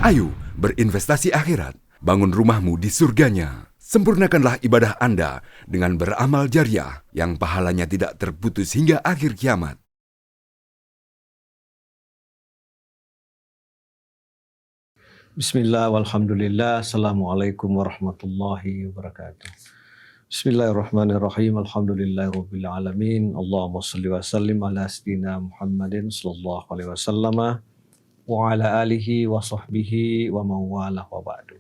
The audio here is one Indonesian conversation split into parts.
Ayo berinvestasi akhirat, bangun rumahmu di surganya. Sempurnakanlah ibadah Anda dengan beramal jariah yang pahalanya tidak terputus hingga akhir kiamat. Bismillah, walhamdulillah, assalamualaikum warahmatullahi wabarakatuh. Bismillahirrahmanirrahim, alhamdulillahirabbil alamin. Allahumma shalli wa sallim ala sayyidina Muhammadin sallallahu alaihi wasallam wa ala alihi wa sahbihi wa mawalah wa ba'du.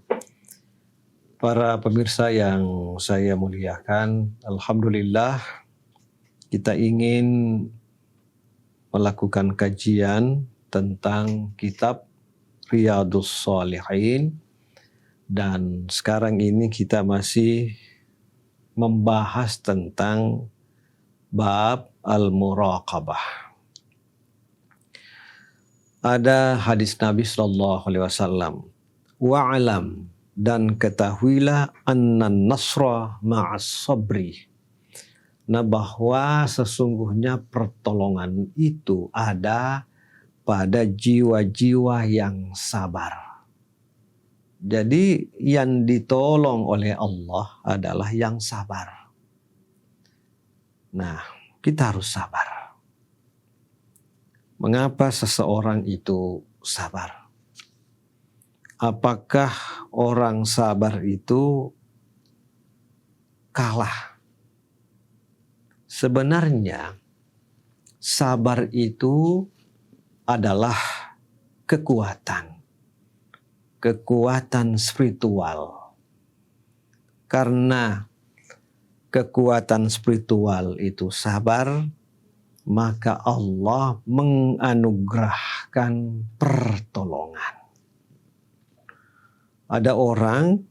Para pemirsa yang saya muliakan, alhamdulillah kita ingin melakukan kajian tentang kitab Riyadhus Shalihin, dan sekarang ini kita masih membahas tentang bab al-muraqabah. Ada hadis Nabi SAW, wa'alam, dan ketahuilah annan nasra ma'as sabri. Nah, bahwa sesungguhnya pertolongan itu ada pada jiwa-jiwa yang sabar. Jadi yang ditolong oleh Allah adalah yang sabar. Nah, kita harus sabar. Mengapa seseorang itu sabar? Apakah orang sabar itu kalah? Sebenarnya sabar itu adalah kekuatan spiritual. Karena kekuatan spiritual itu sabar, maka Allah menganugerahkan pertolongan. Ada orang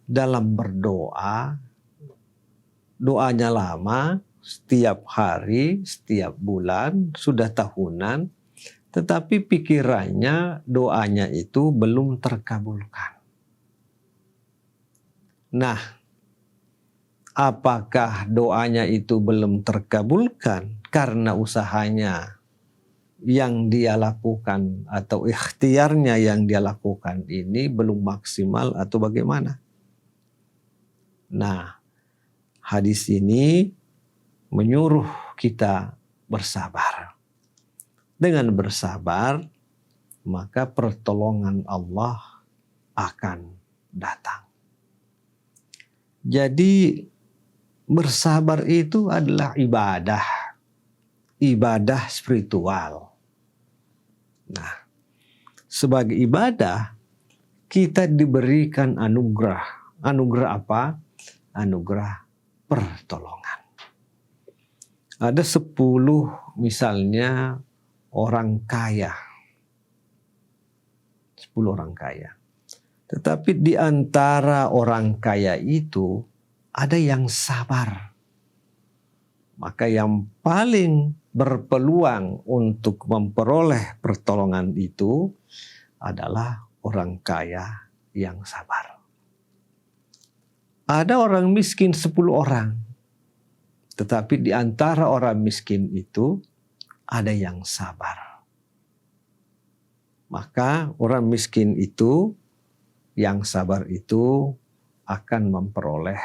dalam berdoa, doanya lama, setiap hari, setiap bulan, sudah tahunan, tetapi pikirannya, doanya itu belum terkabulkan. Nah, apakah doanya itu belum terkabulkan karena usahanya yang dia lakukan atau ikhtiarnya yang dia lakukan ini belum maksimal atau bagaimana? Nah, hadis ini menyuruh kita bersabar. Dengan bersabar, maka pertolongan Allah akan datang. Jadi bersabar itu adalah ibadah spiritual. Nah, sebagai ibadah kita diberikan anugerah. Anugerah apa? Anugerah pertolongan. Ada 10 misalnya orang kaya. 10 orang kaya. Tetapi di antara orang kaya itu ada yang sabar. Maka yang paling berpeluang untuk memperoleh pertolongan itu adalah orang kaya yang sabar. Ada orang miskin 10 orang. Tetapi di antara orang miskin itu ada yang sabar. Maka orang miskin itu, yang sabar itu akan memperoleh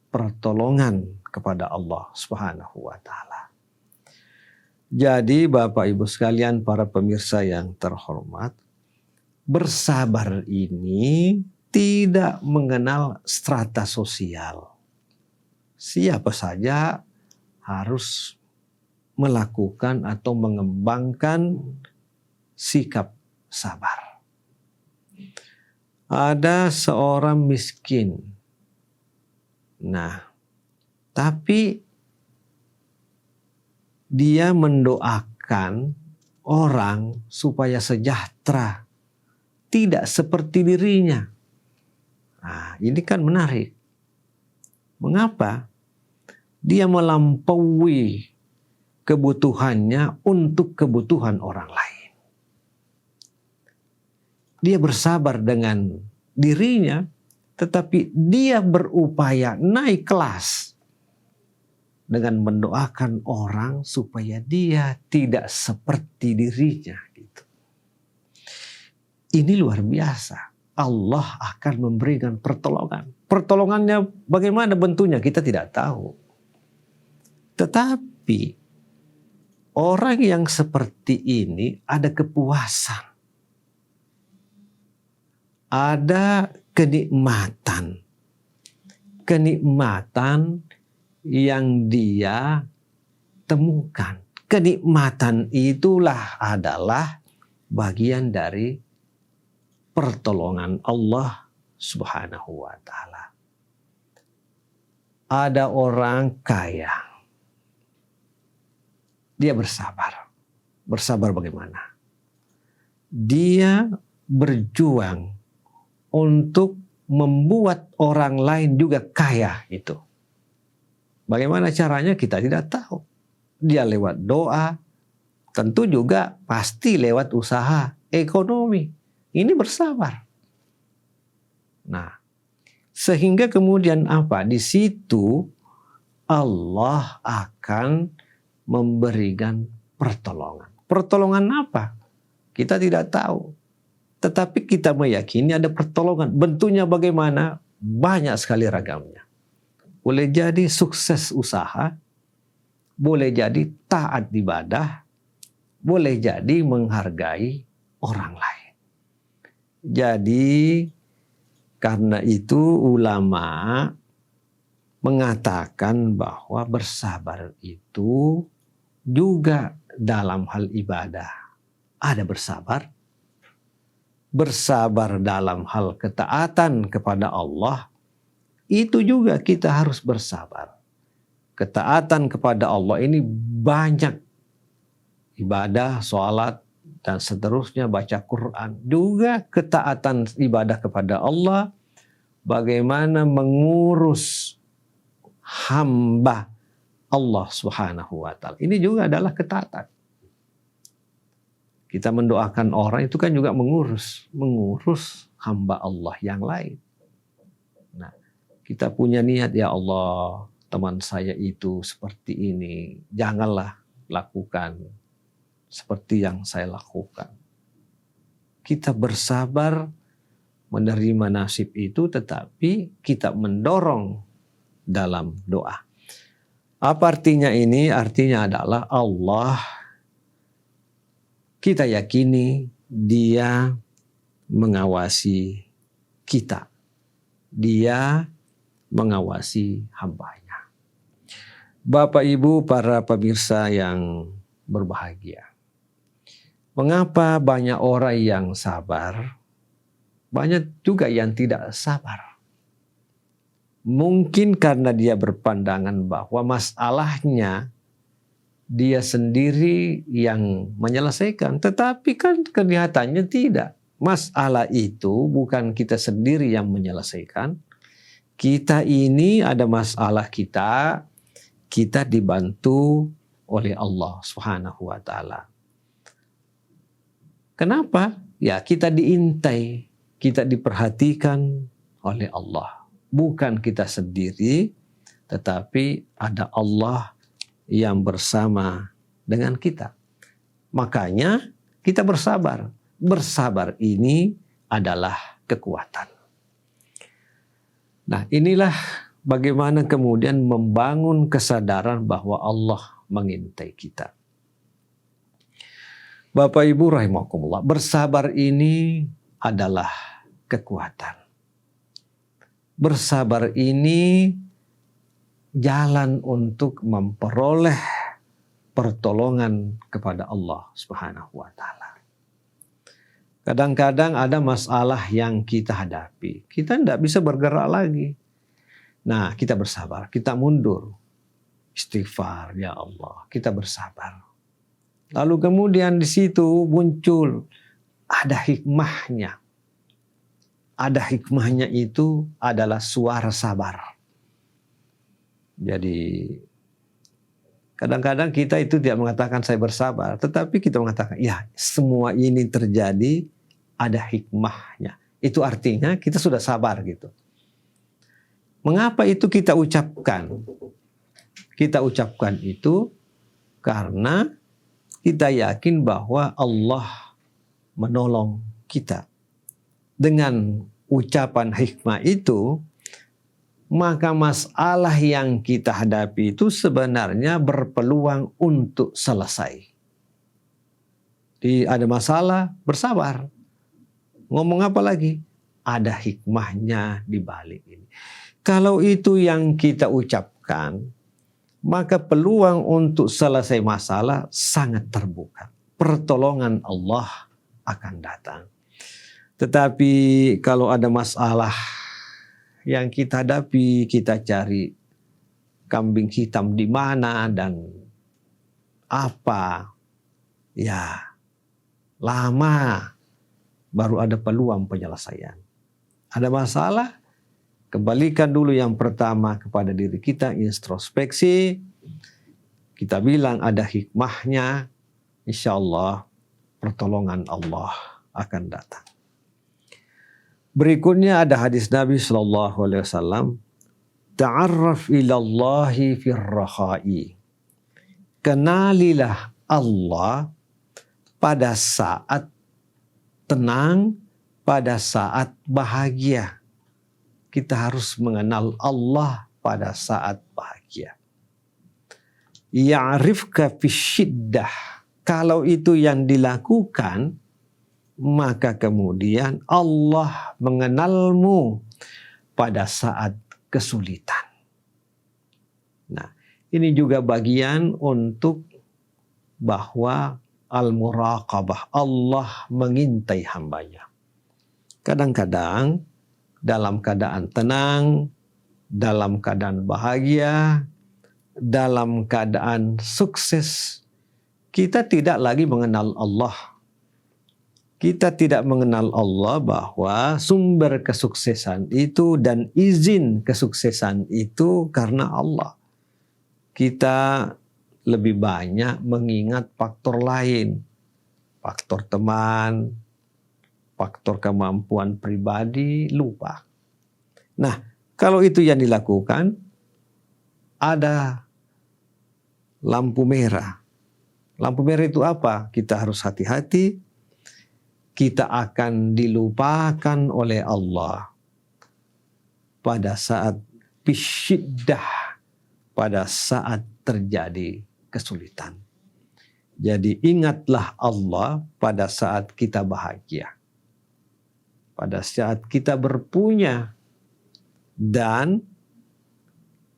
pertolongan kepada Allah Subhanahu wa taala. Jadi Bapak Ibu sekalian, para pemirsa yang terhormat, bersabar ini tidak mengenal strata sosial. Siapa saja harus melakukan atau mengembangkan sikap sabar. Ada seorang miskin. Nah, tapi dia mendoakan orang supaya sejahtera, tidak seperti dirinya. Nah, ini kan menarik. Mengapa? Dia melampaui kebutuhannya untuk kebutuhan orang lain. Dia bersabar dengan dirinya, tetapi dia berupaya naik kelas dengan mendoakan orang supaya dia tidak seperti dirinya. Gitu. ini luar biasa. Allah akan memberikan pertolongan. Pertolongannya bagaimana bentuknya kita tidak tahu. Tetapi orang yang seperti ini ada kepuasan. Ada kenikmatan. Kenikmatan yang dia temukan. Kenikmatan itulah adalah bagian dari pertolongan Allah Subhanahu wa ta'ala. Ada orang kaya. Dia bersabar. Bersabar bagaimana? Dia berjuang untuk membuat orang lain juga kaya itu. Bagaimana caranya kita tidak tahu. Dia lewat doa, tentu juga pasti lewat usaha ekonomi. Ini bersabar. Nah, sehingga kemudian apa? Di situ Allah akan memberikan pertolongan. Pertolongan apa? Kita tidak tahu. Tetapi kita meyakini ada pertolongan. Bentuknya bagaimana? Banyak sekali ragamnya. Boleh jadi sukses usaha, boleh jadi taat ibadah, boleh jadi menghargai orang lain. Jadi karena itu ulama mengatakan bahwa bersabar itu juga dalam hal ibadah. Ada bersabar. Bersabar dalam hal ketaatan kepada Allah. Itu juga kita harus bersabar. Ketaatan kepada Allah ini banyak. Ibadah, sholat, dan seterusnya, baca Quran. Juga ketaatan ibadah kepada Allah, bagaimana mengurus hamba Allah Subhanahu wa ta'ala. Ini juga adalah ketaatan. Kita mendoakan orang itu kan juga mengurus hamba Allah yang lain. Nah, kita punya niat, ya Allah, teman saya itu seperti ini, janganlah lakukan seperti yang saya lakukan. Kita bersabar menerima nasib itu, tetapi kita mendorong dalam doa. Apa artinya ini? Artinya adalah Allah, kita yakini Dia mengawasi kita. Dia mengawasi hambanya. Bapak Ibu para pemirsa yang berbahagia. Mengapa banyak orang yang sabar, banyak juga yang tidak sabar? Mungkin karena dia berpandangan bahwa masalahnya dia sendiri yang menyelesaikan. Tetapi kan kelihatannya tidak. Masalah itu bukan kita sendiri yang menyelesaikan. Kita ini ada masalah kita dibantu oleh Allah Subhanahu wa ta'ala. Kenapa? Ya, kita diintai, kita diperhatikan oleh Allah. Bukan kita sendiri, tetapi ada Allah yang bersama dengan kita. Makanya kita bersabar. Bersabar ini adalah kekuatan. Nah, inilah bagaimana kemudian membangun kesadaran bahwa Allah mengintai kita. Bapak Ibu rahimakumullah, bersabar ini adalah kekuatan. Bersabar ini jalan untuk memperoleh pertolongan kepada Allah Subhanahu wa ta'ala. Kadang-kadang ada masalah yang kita hadapi. Kita tidak bisa bergerak lagi. Nah, kita bersabar, kita mundur. Istighfar, ya Allah, kita bersabar. Lalu kemudian di situ muncul ada hikmahnya. Ada hikmahnya itu adalah suara sabar. Jadi kadang-kadang kita itu tidak mengatakan saya bersabar, tetapi kita mengatakan ya semua ini terjadi ada hikmahnya. Itu artinya kita sudah sabar gitu. Mengapa itu kita ucapkan? Kita ucapkan itu karena kita yakin bahwa Allah menolong kita. dengan ucapan hikmah itu, maka masalah yang kita hadapi itu sebenarnya berpeluang untuk selesai. Ada masalah, bersabar. Ngomong apa lagi? Ada hikmahnya di balik ini. Kalau itu yang kita ucapkan, maka peluang untuk selesai masalah sangat terbuka. Pertolongan Allah akan datang. Tetapi kalau ada masalah yang kita hadapi, kita cari kambing hitam di mana dan apa, ya lama baru ada peluang penyelesaian. Ada masalah, kembalikan dulu yang pertama kepada diri kita, introspeksi. Kita bilang ada hikmahnya, insya Allah pertolongan Allah akan datang. Berikutnya ada hadis Nabi SAW, ta'arraf ilallahi firrakhai. Kenalilah Allah pada saat tenang, pada saat bahagia. Kita harus mengenal Allah pada saat bahagia. Ya'rifka fisyiddah. Kalau itu yang dilakukan, maka kemudian Allah mengenalmu pada saat kesulitan. Nah, ini juga bagian untuk bahwa al-muraqabah, Allah mengintai hambanya. Kadang-kadang dalam keadaan tenang, dalam keadaan bahagia, dalam keadaan sukses, kita tidak lagi mengenal Allah. Kita tidak mengenal Allah bahwa sumber kesuksesan itu dan izin kesuksesan itu karena Allah. Kita lebih banyak mengingat faktor lain. Faktor teman, faktor kemampuan pribadi, lupa. Nah, kalau itu yang dilakukan, ada lampu merah. Lampu merah itu apa? Kita harus hati-hati. Kita akan dilupakan oleh Allah pada saat bisyiddah, pada saat terjadi kesulitan. Jadi ingatlah Allah pada saat kita bahagia, pada saat kita berpunya, dan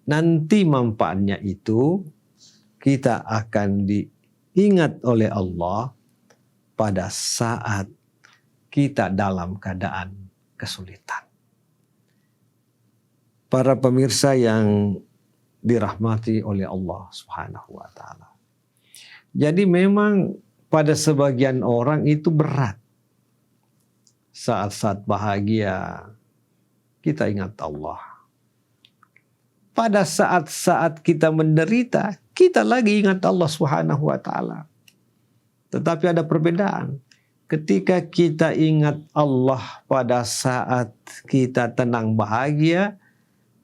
nanti manfaatnya itu kita akan diingat oleh Allah pada saat kita dalam keadaan kesulitan. Para pemirsa yang dirahmati oleh Allah Subhanahu wa taala. Jadi memang pada sebagian orang itu berat. Saat-saat bahagia kita ingat Allah. Pada saat-saat kita menderita, kita lagi ingat Allah Subhanahu wa taala. Tetapi ada perbedaan. Ketika kita ingat Allah pada saat kita tenang bahagia,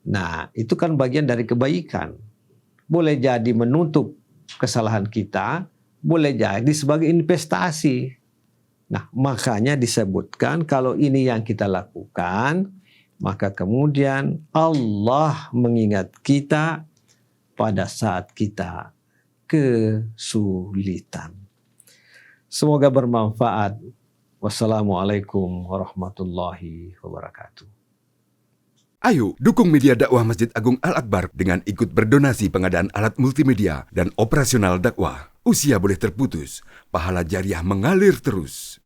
nah itu kan bagian dari kebaikan. Boleh jadi menutup kesalahan kita, boleh jadi sebagai investasi. Nah makanya disebutkan kalau ini yang kita lakukan, maka kemudian Allah mengingat kita pada saat kita kesulitan. Semoga bermanfaat. Wassalamualaikum warahmatullahi wabarakatuh. Ayo dukung media dakwah Masjid Agung Al-Akbar dengan ikut berdonasi pengadaan alat multimedia dan operasional dakwah. Usia boleh terputus, pahala jariah mengalir terus.